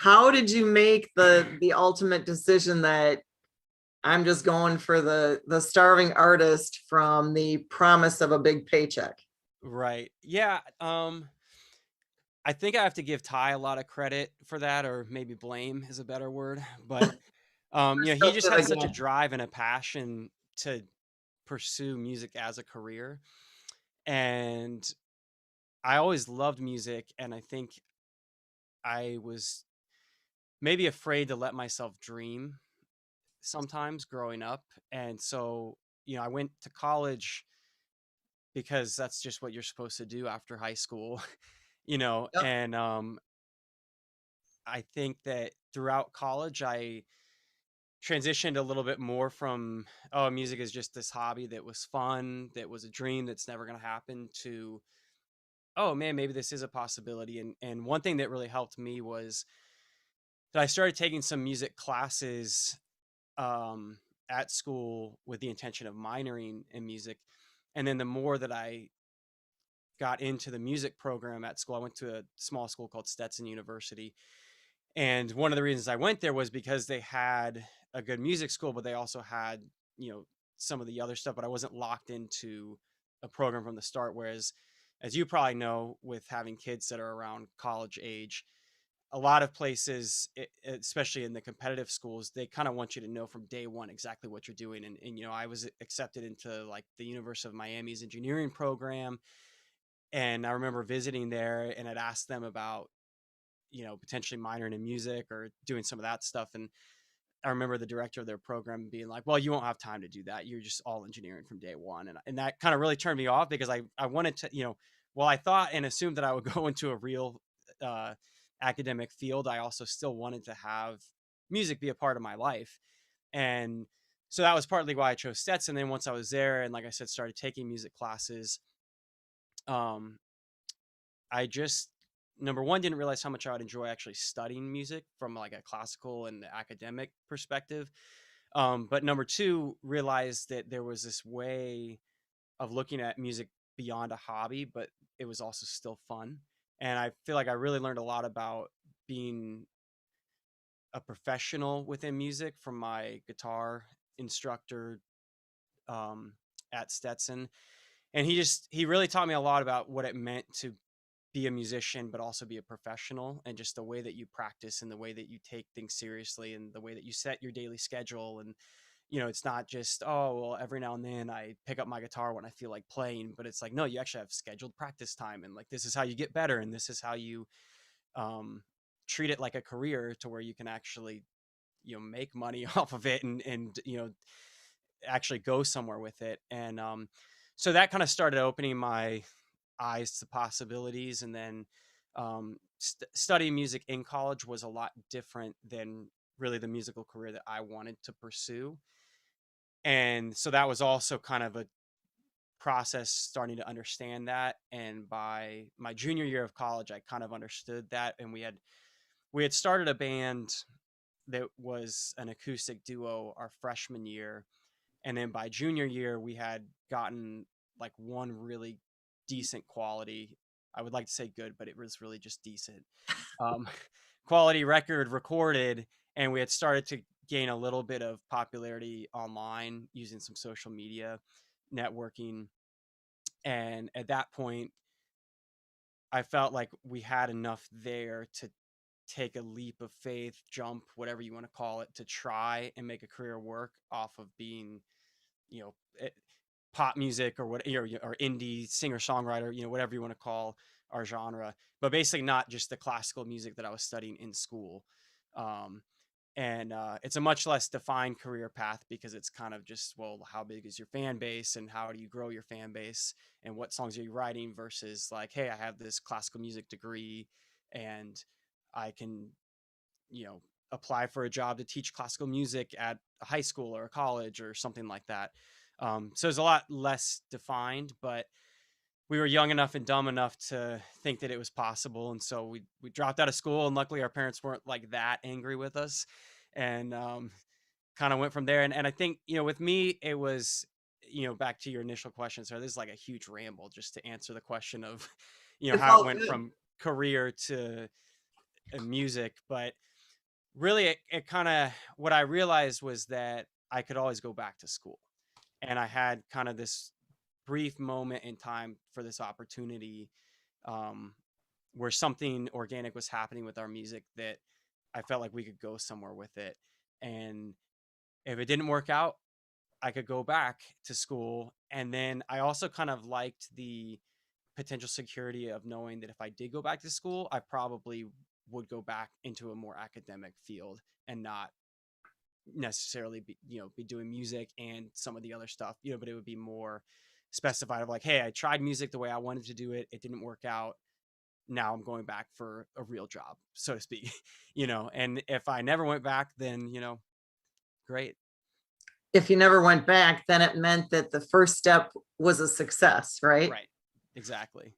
how did you make the ultimate decision that I'm just going for the starving artist from the promise of a big paycheck? Right. Yeah. I think I have to give Ty a lot of credit for that, or maybe blame is a better word. But he Still just feel had like, such a drive and a passion to pursue music as a career. And I always loved music, and I think I was maybe afraid to let myself dream sometimes growing up. And so, I went to college because that's just what you're supposed to do after high school, yep. and I think that throughout college, I transitioned a little bit more from, oh, music is just this hobby that was fun, that was a dream that's never going to happen, to, oh man, maybe this is a possibility. And one thing that really helped me was that I started taking some music classes um, at school with the intention of minoring in music. And then the more that I got into the music program at school, I went to a small school called Stetson University. And one of the reasons I went there was because they had a good music school, but they also had, some of the other stuff, but I wasn't locked into a program from the start. Whereas, as you probably know, with having kids that are around college age, a lot of places, especially in the competitive schools, they kind of want you to know from day one exactly what you're doing. And I was accepted into like the University of Miami's engineering program. And I remember visiting there and I'd asked them about, potentially minoring in music or doing some of that stuff. And I remember the director of their program being like, well, you won't have time to do that. You're just all engineering from day one. And that kind of really turned me off because I wanted to, while I thought and assumed that I would go into a real uh, academic field, I also still wanted to have music be a part of my life. And so that was partly why I chose Stetson. Then once I was there and like I said, started taking music classes, um, I just number one didn't realize how much I would enjoy actually studying music from like a classical and academic perspective. But number two, realized that there was this way of looking at music beyond a hobby, but it was also still fun. And I feel like I really learned a lot about being a professional within music from my guitar instructor um, at Stetson. And he really taught me a lot about what it meant to be a musician but also be a professional, and just the way that you practice and the way that you take things seriously and the way that you set your daily schedule. And it's not just, oh well, every now and then I pick up my guitar when I feel like playing, but it's like, no, you actually have scheduled practice time, and like this is how you get better, and this is how you um treat it like a career to where you can actually make money off of it, and actually go somewhere with it. And so that kind of started opening my eyes to possibilities. And then studying music in college was a lot different than really the musical career that I wanted to pursue. And so that was also kind of a process starting to understand that. And by my junior year of college, I kind of understood that. And we had started a band that was an acoustic duo our freshman year. And then by junior year, we had gotten like one really decent quality. I would like to say good, but it was really just decent um, quality record recorded. And we had started to gain a little bit of popularity online using some social media networking. And at that point, I felt like we had enough there to take a leap of faith, jump, whatever you want to call it, to try and make a career work off of being, you know, pop music or what, or indie singer songwriter, whatever you want to call our genre, but basically not just the classical music that I was studying in school. Um, and it's a much less defined career path because it's kind of just, well, how big is your fan base and how do you grow your fan base and what songs are you writing, versus like, hey, I have this classical music degree and I can, you know, apply for a job to teach classical music at a high school or a college or something like that. So it's a lot less defined, but we were young enough and dumb enough to think that it was possible. And so we dropped out of school, and luckily our parents weren't like that angry with us, and kind of went from there. And I think, with me, it was, back to your initial question. So this is like a huge ramble just to answer the question of, It's how it all went good. from career to music. But really it kind of, what I realized was that I could always go back to school. And I had kind of this brief moment in time for this opportunity, um, where something organic was happening with our music that I felt like we could go somewhere with it. And if it didn't work out, I could go back to school. And then I also kind of liked the potential security of knowing that if I did go back to school, I probably would go back into a more academic field and not necessarily be doing music and some of the other stuff, but it would be more specified of like, hey, I tried music the way I wanted to do it. It didn't work out. Now I'm going back for a real job, so to speak, and if I never went back, then, great. If you never went back, then it meant that the first step was a success, right? Right. Exactly.